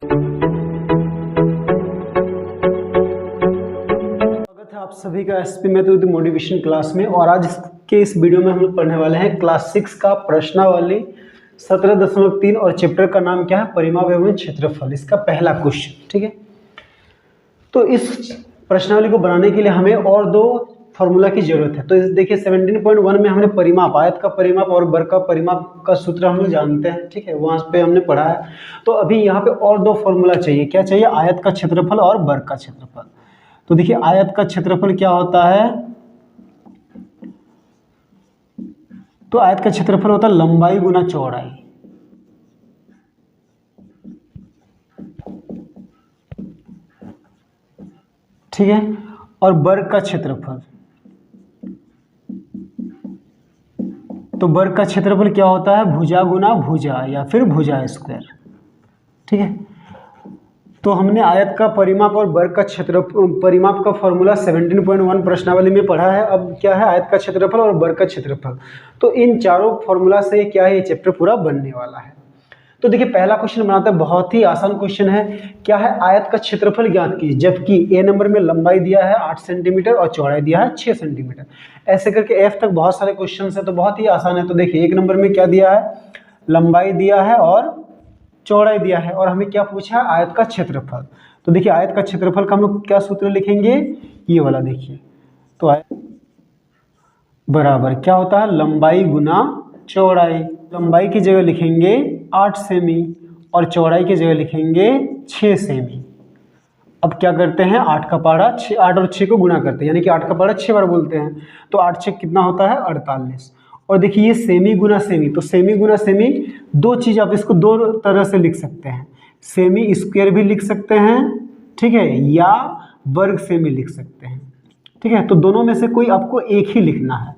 स्वागत है आप सभी का एसपी मैथ्स मोटिवेशन क्लास में। और आज के इस वीडियो में हम लोग पढ़ने वाले हैं क्लास 6 का प्रश्नावली 17.3 और चैप्टर का नाम क्या है, परिमाप एवं क्षेत्रफल। इसका पहला क्वेश्चन, ठीक है। तो इस प्रश्नावली को बनाने के लिए हमें और दो फॉर्मूला की जरूरत है। तो इस देखिए 17.1 में हमने परिमाप, आयत का परिमाप और वर्ग का परिमाप का सूत्र हम लोग जानते हैं, ठीक है, वहां पे हमने पढ़ा है। तो अभी यहाँ पे और दो फॉर्मूला चाहिए। क्या चाहिए? आयत का क्षेत्रफल और वर्ग का क्षेत्रफल। तो देखिए आयत का क्षेत्रफल क्या होता है, तो आयत का क्षेत्रफल होता है लंबाई गुना चौड़ाई। ठीक है। और वर्ग का क्षेत्रफल, तो वर्ग का क्षेत्रफल क्या होता है, भुजा गुना भुजा या फिर भुजा स्क्वायर। ठीक है। तो हमने आयत का परिमाप और वर्ग का परिमाप का फॉर्मूला 17.1 प्रश्नावली में पढ़ा है। अब क्या है, आयत का क्षेत्रफल और वर्ग का क्षेत्रफल। तो इन चारों फॉर्मूला से क्या है, ये चैप्टर पूरा बनने वाला है। तो देखिए पहला क्वेश्चन बनाते हैं, बहुत ही आसान क्वेश्चन है। क्या है, आयत का क्षेत्रफल ज्ञात कीजिए, जबकि ए नंबर में लंबाई दिया है 8 सेंटीमीटर और चौड़ाई दिया है 6 सेंटीमीटर। ऐसे करके एफ तक बहुत सारे क्वेश्चन है, तो बहुत ही आसान है। तो देखिए एक नंबर में क्या दिया है, लंबाई दिया है और चौड़ाई दिया है, और हमें क्या पूछा है, आयत का क्षेत्रफल। तो देखिए आयत का क्षेत्रफल का हम लोग क्या सूत्र लिखेंगे, ये वाला देखिए। तो आयत बराबर क्या होता है, लंबाई गुना चौड़ाई। लंबाई की जगह लिखेंगे 8 सेमी और चौड़ाई की जगह लिखेंगे 6 सेमी। अब क्या करते हैं, 8 का पहाड़ा 8 और 6 को गुणा करते हैं, यानी कि 8 का पहाड़ा 6 बार बोलते हैं। तो 8 6 कितना होता है, 48। और देखिए ये सेमी गुना सेमी, तो सेमी गुना सेमी दो चीज़, आप इसको दो तरह से लिख सकते हैं। सेमी स्क्वायर भी लिख सकते हैं, ठीक है, या वर्ग सेमी लिख सकते हैं। ठीक है। तो दोनों में से कोई आपको एक ही लिखना है,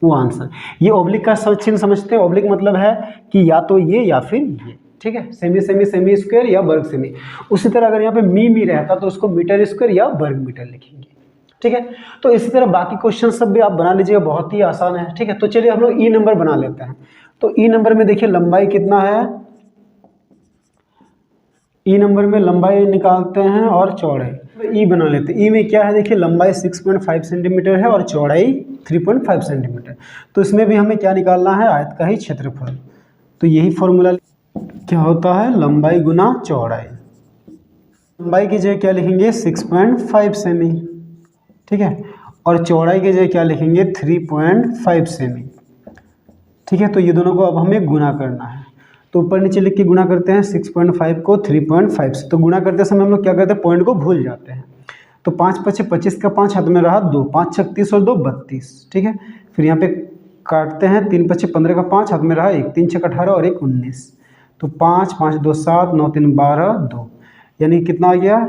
वो आंसर। ये ऑब्लिक का चिन्ह समझते हैं, ऑब्लिक मतलब है कि या तो ये या फिर ये। ठीक है, सेमी सेमी सेमी स्क्वायर या वर्ग सेमी। उसी तरह अगर यहाँ पे मी रहता तो उसको मीटर स्क्वायर या वर्ग मीटर लिखेंगे। ठीक है। तो इसी तरह बाकी क्वेश्चन सब भी आप बना लीजिएगा, बहुत ही आसान है। ठीक है। तो चलिए हम लोग ई नंबर बना लेते हैं। तो ई नंबर में देखिए लंबाई कितना है, ई नंबर में लंबाई निकालते हैं और चौड़ाई ई बना लेते हैं। ई में क्या है, देखिए लंबाई 6.5 सेंटीमीटर है और चौड़ाई 3.5 सेंटीमीटर। तो इसमें भी हमें क्या निकालना है, आयत का ही क्षेत्रफल। तो यही फॉर्मूला क्या होता है, लंबाई गुना चौड़ाई। लंबाई की जगह क्या लिखेंगे, 6.5 सेमी। ठीक है। और चौड़ाई की जगह क्या लिखेंगे, 3.5 सेमी। ठीक है। तो ये दोनों को अब हमें गुना करना है। तो ऊपर नीचे लिख के गुना करते हैं, 6.5 को 3.5 से। तो गुना करते समय हम लोग क्या करते हैं, पॉइंट को भूल जाते हैं। तो 5 5 25 का 5 हाथ में रहा 2, 5 6 30 और 2 32। ठीक है। फिर यहाँ पे काटते हैं, 3 5 15 का 5 हाथ में रहा 1, 3 6 18 और 1 19। तो 5 5 2 7 9 3 12 2, यानी कितना आ गया,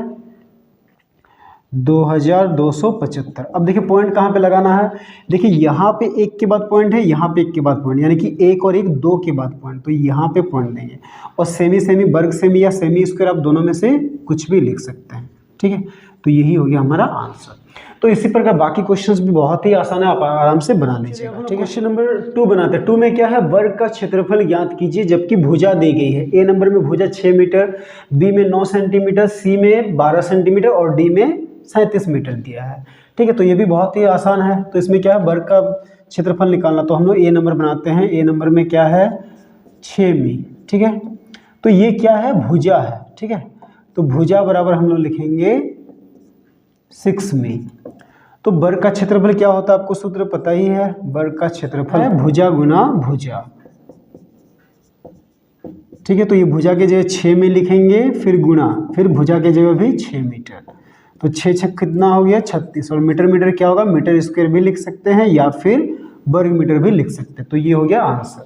2275। अब देखिए पॉइंट कहाँ पे लगाना है, देखिए यहाँ पे एक के बाद पॉइंट है, यहाँ पे एक के बाद पॉइंट, यानी कि एक और एक दो के बाद पॉइंट। तो यहाँ पे पॉइंट देंगे। और सेमी सेमी वर्ग सेमी या सेमी स्क्वायर, आप दोनों में से कुछ भी लिख सकते हैं। ठीक है। तो यही हो गया हमारा आंसर। तो इसी प्रकार बाकी क्वेश्चंस भी बहुत ही आसान है, आप आराम से बना लीजिएगा। ठीक है। क्वेश्चन नंबर 2 बनाते हैं। 2 में क्या है, वर्ग का क्षेत्रफल ज्ञात कीजिए जबकि भुजा दी गई है। ए नंबर में भुजा 6 मीटर, बी में 9 सेंटीमीटर, सी में 12 सेंटीमीटर और डी में 37 मीटर दिया है। ठीक है। तो ये भी बहुत ही आसान है। तो इसमें क्या है, वर्ग का क्षेत्रफल निकालना। तो हम लोग ए नंबर बनाते हैं। ए नंबर में क्या है, 6 मी। ठीक है। तो ये क्या है, भुजा है। ठीक है। तो भुजा बराबर हम लोग लिखेंगे 6 मी। तो वर्ग का क्षेत्रफल क्या होता है, आपको सूत्र पता ही है, वर्ग का क्षेत्रफल है भुजा गुना भुजा। ठीक है। तो ये भुजा के जगह 6 में लिखेंगे, फिर गुना, फिर भुजा के जगह भी 6 मीटर। तो 6 6 कितना हो गया, 36। और मीटर मीटर क्या होगा, मीटर स्क्वायर भी लिख सकते हैं या फिर वर्ग मीटर भी लिख सकते हैं। तो ये हो गया आंसर।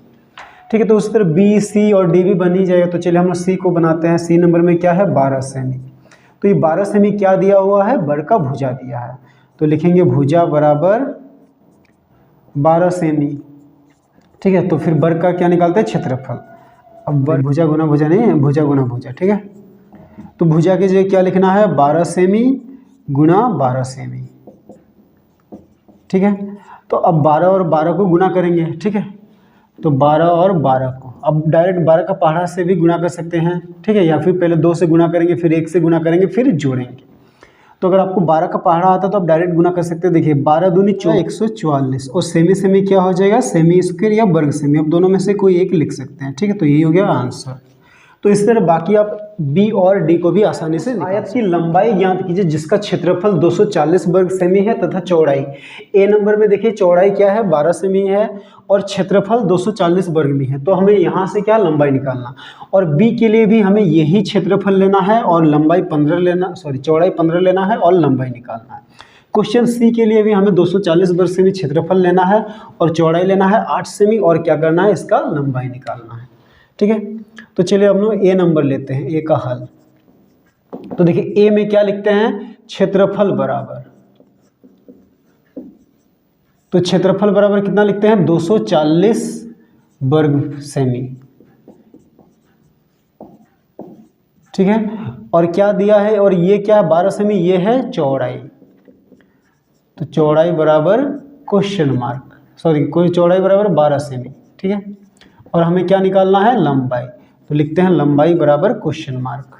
ठीक है। तो उस तरह बी सी और डी भी बन ही जाएगा। तो चलिए हम लोग सी को बनाते हैं। सी नंबर में क्या है, 12 सेमी। तो ये 12 सेमी क्या दिया हुआ है, वर्ग का भुजा दिया है। तो लिखेंगे भुजा बराबर 12 सेमी। ठीक है। तो फिर वर्ग का क्या निकालते हैं, क्षेत्रफल। अब वर्ग भुजा गुना भुजा नहीं है, भुजा गुना भुजा। ठीक है। तो भुजा की जगह क्या लिखना है, 12 सेमी गुना 12 सेमी। ठीक है। तो अब 12 और 12 को गुना करेंगे। ठीक है। तो 12 और 12 को अब डायरेक्ट 12 का पहाड़ा से भी गुना कर सकते हैं, ठीक है, या फिर पहले 2 से गुना करेंगे, फिर 1 से गुना करेंगे, फिर जोड़ेंगे। तो अगर आपको 12 का पहाड़ा आता तो आप डायरेक्ट गुना कर सकते हैं। देखिए 12 दूनी 144 और सेमी सेमी क्या हो जाएगा, सेमी स्क्वायर या वर्ग सेमी, अब दोनों में से कोई एक लिख सकते हैं, ठीक है। तो यही हो गया आंसर। तो इस तरह बाकी आप बी और डी को भी आसानी से आयत की लंबाई ज्ञात कीजिए जिसका क्षेत्रफल 240 वर्ग सेमी है तथा चौड़ाई, ए नंबर में देखिए चौड़ाई क्या है 12 सेमी है और क्षेत्रफल 240 वर्ग में है, तो हमें यहाँ से क्या लंबाई निकालना, और बी के लिए भी हमें यही क्षेत्रफल लेना है और लंबाई 15 लेना, चौड़ाई 15 लेना है और लंबाई निकालना है। क्वेश्चन सी के लिए भी हमें 240 वर्ग सेमी क्षेत्रफल लेना है और चौड़ाई लेना है 8 सेमी और क्या करना है, इसका लंबाई निकालना है, ठीक है। तो चलिए हम लोग ए नंबर लेते हैं, ए का हल। तो देखिए ए में क्या लिखते हैं, क्षेत्रफल बराबर, तो क्षेत्रफल बराबर कितना लिखते हैं 240 वर्ग सेमी, ठीक है। और क्या दिया है, और ये क्या है 12 सेमी, ये है चौड़ाई, तो चौड़ाई बराबर क्वेश्चन मार्क, कोई चौड़ाई बराबर 12 सेमी, ठीक है। और हमें क्या निकालना है, लंबाई, तो लिखते हैं लंबाई बराबर क्वेश्चन मार्क,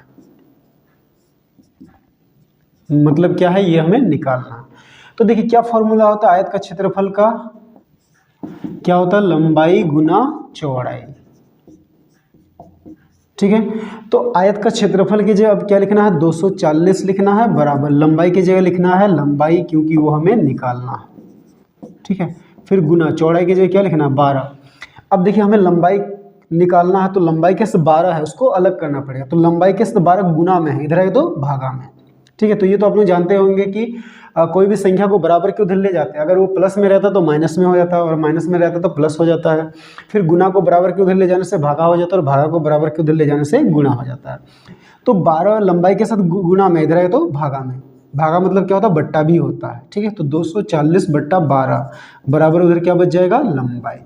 मतलब क्या है ये हमें निकालना। तो देखिए क्या फॉर्मूला होता है आयत का क्षेत्रफल का, क्या होता है लंबाई गुना चौड़ाई, ठीक है। तो आयत का क्षेत्रफल की जगह अब क्या लिखना है 240 लिखना है बराबर लंबाई की जगह लिखना है लंबाई, क्योंकि वो हमें निकालना है, ठीक है। फिर गुना चौड़ाई की जगह क्या लिखना है 12। अब देखिए हमें लंबाई निकालना है तो लंबाई के 12 है उसको अलग करना पड़ेगा, तो लंबाई के 12 गुना में है, इधर है तो भागा में, ठीक है। तो ये तो आप लोग जानते होंगे कि कोई भी संख्या को बराबर के उधर ले जाते हैं, अगर वो प्लस में रहता तो माइनस में हो जाता है और माइनस में रहता तो प्लस हो जाता है। फिर गुना को बराबर के उधर ले जाने से भागा हो जाता है और भागा को बराबर के उधर ले जाने से गुना हो जाता है। तो 12 लंबाई के साथ गुना में, इधर है तो भागा में, भागा मतलब क्या होता है बट्टा भी होता है, ठीक है। तो 240 बट्टा 12 बराबर उधर क्या बच जाएगा लंबाई,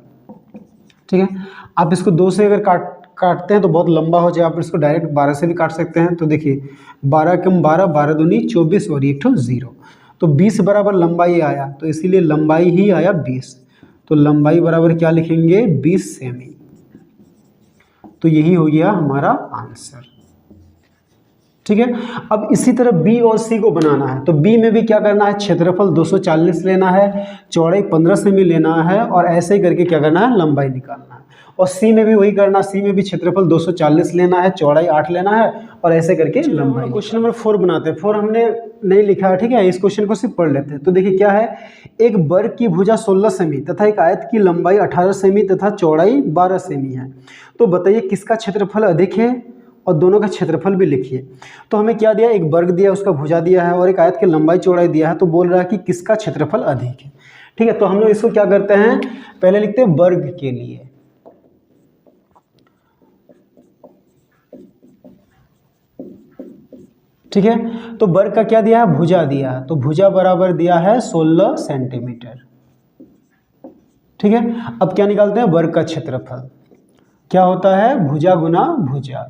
ठीक है। आप इसको 2 से अगर काटते हैं तो बहुत लंबा हो जाए, आप इसको डायरेक्ट 12 से भी काट सकते हैं। तो देखिए 12 कम 12, 12 दूनी 24 और एक 0, तो 20 बराबर लंबाई आया, तो इसीलिए लंबाई ही आया 20, तो लंबाई बराबर क्या लिखेंगे 20 सेमी, तो यही हो गया हमारा आंसर, ठीक है। अब इसी तरह बी और सी को बनाना है, तो बी में भी क्या करना है, क्षेत्रफल 240 लेना है, चौड़ाई 15 सेमी लेना है और ऐसे ही करके क्या करना है लंबाई निकालना है। और सी में भी वही करना, सी में भी क्षेत्रफल 240 लेना है, चौड़ाई 8 लेना है और ऐसे करके लंबाई। क्वेश्चन नंबर 4 बनाते हैं, 4 हमने नहीं लिखा है, ठीक है, इस क्वेश्चन को सिर्फ पढ़ लेते हैं। तो देखिए क्या है, एक वर्ग की भुजा 16 सेमी तथा एक आयत की लंबाई 18 सेमी तथा चौड़ाई 12 सेमी है, तो बताइए किसका क्षेत्रफल अधिक है, और दोनों का क्षेत्रफल भी लिखिए। तो हमें क्या दिया, एक वर्ग दिया, उसका भुजा दिया है और एक आयत की लंबाई चौड़ाई दिया है, तो बोल रहा है कि किसका क्षेत्रफल अधिक है, ठीक है। तो हम लोग इसको क्या करते हैं, पहले लिखते हैं वर्ग के लिए, ठीक है। तो वर्ग का क्या दिया है, भुजा दिया है, तो भुजा बराबर दिया है 16 सेंटीमीटर, ठीक है। अब क्या निकालते हैं, वर्ग का क्षेत्रफल क्या होता है, भुजा गुना भुजा,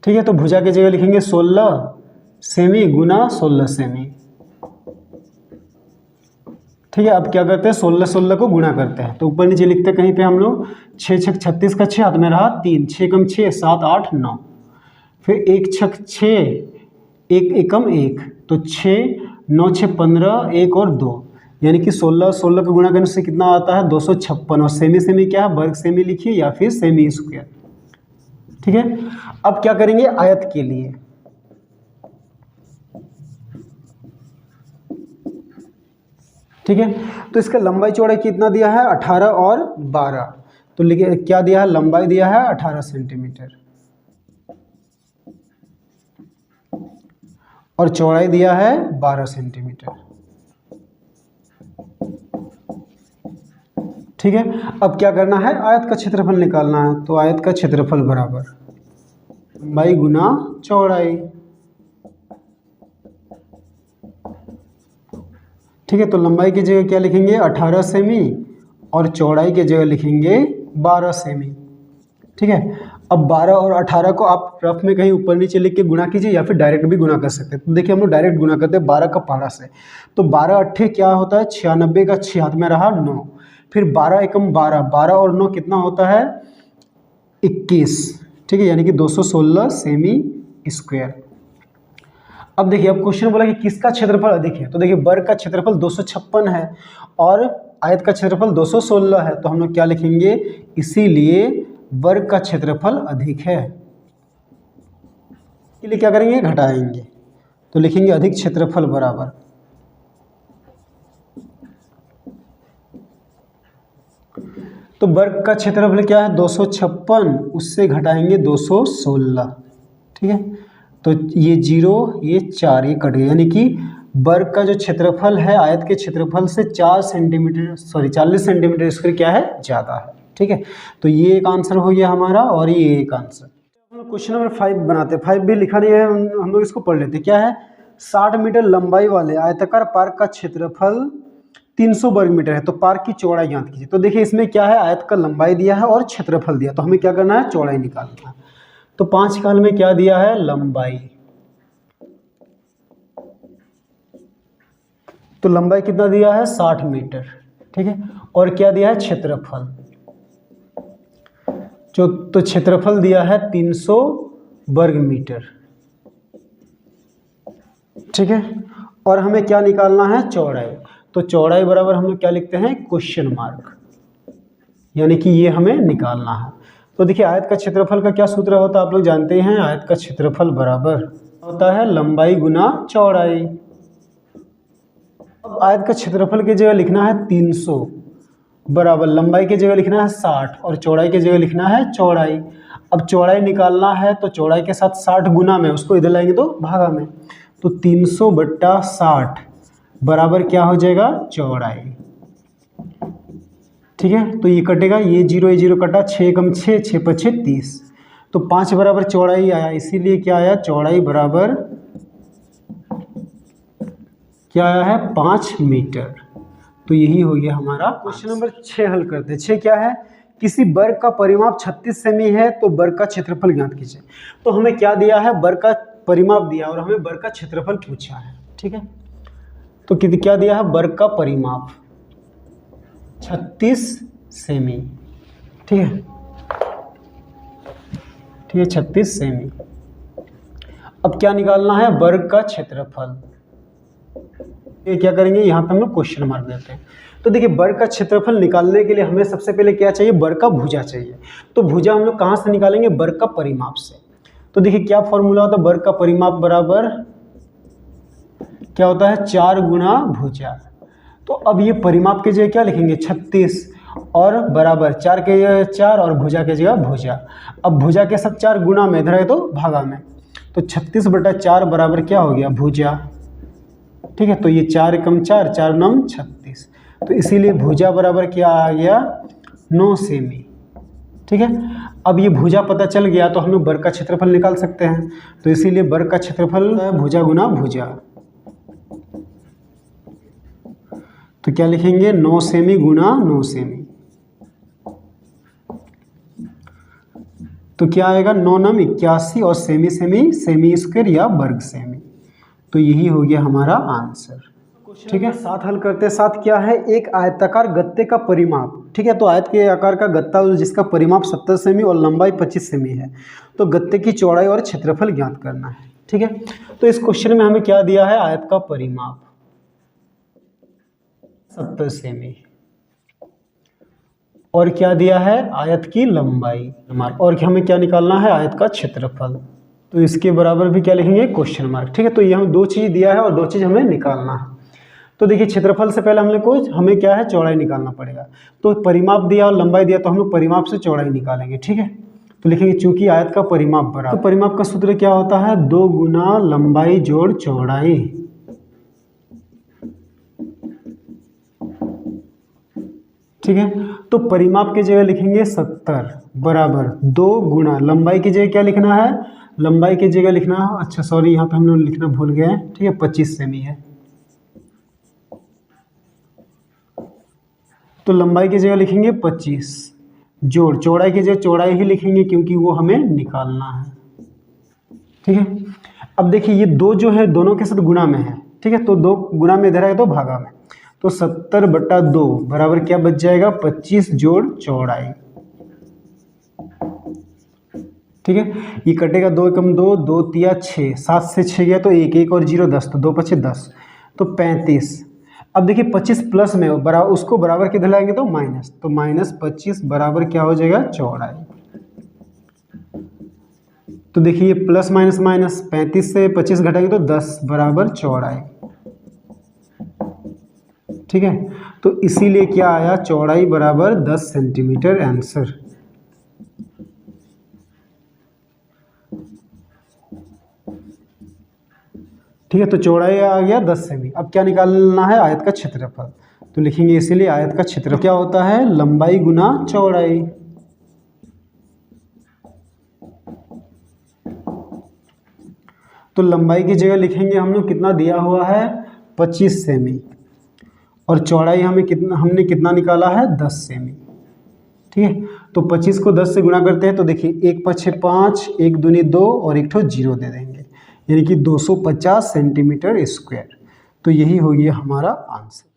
ठीक है। तो भुजा की जगह लिखेंगे 16 सेमी गुना 16 सेमी, ठीक है। अब क्या करते हैं 16 16 को गुणा करते हैं, तो ऊपर नीचे लिखते हैं कहीं पे हम लोग 6 6 36 का 6 हाथ में रहा 3, 6 कम 6 7 8 9, फिर 1 6 6 1 एकम 1, तो 6 9 6 15 1 और 2, यानी कि 16 16 को गुणा करने से कितना आता है 256। और सेमी सेमी क्या है, वर्ग सेमी लिखिए या फिर सेमी स्क्वायर, ठीक है। अब क्या करेंगे आयत के लिए, ठीक है। तो इसका लंबाई चौड़ाई कितना दिया है 18 और 12, तो लिखिए क्या दिया है, लंबाई दिया है 18 सेंटीमीटर और चौड़ाई दिया है 12 सेंटीमीटर, ठीक है। अब क्या करना है, आयत का क्षेत्रफल निकालना है, तो आयत का क्षेत्रफल बराबर लंबाई गुना चौड़ाई, ठीक है। तो लंबाई की जगह क्या लिखेंगे 18 सेमी और चौड़ाई की जगह लिखेंगे 12 सेमी, ठीक है। अब 12 और 18 को आप रफ में कहीं ऊपर नीचे लिख के गुणा कीजिए या फिर डायरेक्ट भी गुणा कर सकते हैं। तो देखिए हम लोग डायरेक्ट गुणा करते हैं 12 का पहाड़ा से, तो 12 अट्ठे क्या होता है 96 का 6 हाथ में रहा 9, फिर 12 एकम 12, 12 और 9 कितना होता है 21, ठीक है, यानी कि 216 सेमी स्क्वायर। अब देखिए, अब क्वेश्चन बोला कि किसका क्षेत्रफल अधिक है, तो देखिए वर्ग का क्षेत्रफल 256 है और आयत का क्षेत्रफल 216 है, तो हम लोग क्या लिखेंगे, इसीलिए वर्ग का क्षेत्रफल अधिक है। इसके लिए क्या करेंगे, घटाएंगे, तो लिखेंगे अधिक क्षेत्रफल बराबर, तो वर्ग का क्षेत्रफल क्या है 256, उससे घटाएंगे 216, ठीक है, तो ये 0 ये 4 ये कट गया, यानी कि वर्ग का जो क्षेत्रफल है आयत के क्षेत्रफल से 40 सेंटीमीटर स्क्वायर क्या है ज़्यादा है, ठीक है। तो ये एक आंसर हो गया हमारा और ये एक आंसर। हम लोग क्वेश्चन नंबर 5 बनाते हैं, 5 भी लिखा नहीं है, हम लोग इसको पढ़ लेते हैं। क्या है, 60 मीटर लंबाई वाले आयताकार पार्क का क्षेत्रफल 300 वर्ग मीटर है, तो पार्क की चौड़ाई ज्ञात कीजिए। तो देखिए इसमें क्या है, आयत का लंबाई दिया है और क्षेत्रफल दिया, तो हमें क्या करना है, चौड़ाई निकालना है। तो 5 काल में क्या दिया है, लंबाई, तो लंबाई कितना दिया है 60 मीटर, ठीक है, और क्या दिया है क्षेत्रफल, जो तो क्षेत्रफल दिया है 300 वर्ग मीटर, ठीक है, और हमें क्या निकालना है, चौड़ाई। तो चौड़ाई बराबर हम लोग क्या लिखते हैं, क्वेश्चन मार्क, यानी कि ये हमें निकालना है। तो देखिए आयत का क्षेत्रफल का क्या सूत्र होता है, आप लोग जानते हैं, आयत का क्षेत्रफल बराबर होता है लंबाई गुना चौड़ाई। अब आयत का क्षेत्रफल की जगह लिखना है 300 बराबर लंबाई की जगह लिखना है 60 और चौड़ाई की जगह लिखना है चौड़ाई। अब चौड़ाई निकालना है तो चौड़ाई के साथ 60 गुना में, उसको इधर लाएंगे तो भागा में, तो 300 बट्टा 60 बराबर क्या हो जाएगा, चौड़ाई, ठीक है। तो ये कटेगा, ये 0 कटा, 6 कम 6, 6 पछे 30, तो 5 बराबर चौड़ाई आया, इसीलिए क्या आया, चौड़ाई बराबर क्या आया है 5 मीटर। तो यही हो गया हमारा क्वेश्चन नंबर 6 हल करते हैं। 6 क्या है, किसी वर्ग का परिमाप 36 सेमी है तो वर्ग का क्षेत्रफल ज्ञात कीजिए। तो हमें क्या दिया है, वर्ग का परिमाप दिया और हमें वर्ग का क्षेत्रफल पूछा है, ठीक है। तो क्या दिया है, वर्ग का परिमाप 36 सेमी, ठीक है, ठीक है 36 सेमी। अब क्या निकालना है, वर्ग का क्षेत्रफल, ये क्या करेंगे, यहाँ पे हम लोग क्वेश्चन मार्क देते हैं। तो देखिए वर्ग का क्षेत्रफल निकालने के लिए हमें सबसे पहले क्या चाहिए, वर्ग का भुजा चाहिए। तो भुजा हम लोग कहाँ से निकालेंगे, वर्ग का परिमाप से। तो देखिए क्या फॉर्मूला होता है, वर्ग का परिमाप बराबर क्या होता है, 4 गुना भुजा। तो अब ये परिमाप की जगह क्या लिखेंगे 36 और बराबर 4 के जगह 4 और भुजा के जगह भुजा। अब भुजा के साथ 4 गुना में, इधर है तो भागा में, तो 36 बटा 4 बराबर क्या हो गया, भुजा, ठीक है। तो ये 4 कम 4, 4 9 36, तो इसीलिए भुजा बराबर क्या आ गया 9 सेमी, ठीक है। अब ये भुजा पता चल गया तो हम लोग वर्ग का क्षेत्रफल निकाल सकते हैं। तो इसीलिए वर्ग का क्षेत्रफल भुजा गुना भुजा, तो क्या लिखेंगे 9 सेमी गुना 9 सेमी, तो क्या आएगा 9 9 81 और सेमी सेमी सेमी स्क्वायर या वर्ग सेमी। तो यही हो गया हमारा आंसर, ठीक है। 7 हल करते हैं। 7 क्या है, एक आयताकार गत्ते का परिमाप, ठीक है। तो आयत के आकार का गत्ता जिसका परिमाप 70 सेमी और लंबाई 25 सेमी है, तो गत्ते की चौड़ाई और क्षेत्रफल ज्ञात करना है, ठीक है। तो इस क्वेश्चन में हमें क्या दिया है, आयत का परिमाप 70 सेमी और क्या दिया है, आयत की लंबाई, और हमें क्या निकालना है, आयत का क्षेत्रफल। तो इसके बराबर भी क्या लिखेंगे, क्वेश्चन मार्क, ठीक है। तो ये हमें 2 चीज़ दिया है और 2 चीज़ हमें निकालना है। तो देखिए क्षेत्रफल से पहले हमें क्या है, चौड़ाई निकालना पड़ेगा। तो परिमाप दिया और लंबाई दिया, तो हम लोग परिमाप से चौड़ाई निकालेंगे, ठीक है। तो लिखेंगे चूंकि आयत का परिमाप बराबर, तो परिमाप का सूत्र क्या होता है, 2 गुना लंबाई जोड़ चौड़ाई, ठीक है। तो परिमाप की जगह लिखेंगे 70 बराबर 2 गुना लंबाई की जगह क्या लिखना है, लंबाई की जगह लिखना है, अच्छा सॉरी यहाँ पे हम लोग लिखना भूल गए हैं, ठीक है 25 सेमी है। तो लंबाई की जगह लिखेंगे 25 जोड़ चौड़ाई की जगह चौड़ाई ही लिखेंगे क्योंकि वो हमें निकालना है, ठीक है। अब देखिए ये 2 जो है दोनों के साथ गुना में है, ठीक है। तो 2 गुना में इधर है तो भागा में, तो 70/2 बराबर क्या बच जाएगा, 25 जोड़ चौड़ाई। ठीक है, ये कटेगा 2 एकम 2, 2 तिया 6, 7 से 6 गया तो 1, 1 और 0 10, तो 2 पचे 10, तो 35। अब देखिए 25 प्लस में बराबर उसको बराबर किधर लाएंगे तो माइनस, तो -25 बराबर क्या हो जाएगा, चौड़ाई। तो देखिए प्लस माइनस माइनस, 35 से 25 घटाएंगे तो 10 बराबर चौड़ाई। ठीक है, तो इसीलिए क्या आया, चौड़ाई बराबर 10 सेंटीमीटर आंसर। ठीक है, तो चौड़ाई आ गया 10 सेमी। अब क्या निकालना है, आयत का क्षेत्रफल। तो लिखेंगे इसीलिए आयत का क्षेत्रफल क्या होता है, लंबाई गुना चौड़ाई। तो लंबाई की जगह लिखेंगे हम लोग कितना दिया हुआ है, 25 सेमी, और चौड़ाई हमने कितना निकाला है, 10 सेमी। ठीक है, तो 25 को 10 से गुणा करते हैं तो देखिए 1 पछे 5, 1 दूनी 2 और 1 ठो 0 दे देंगे, यानी कि 250 सेंटीमीटर स्क्वायर। तो यही हो गया हमारा आंसर।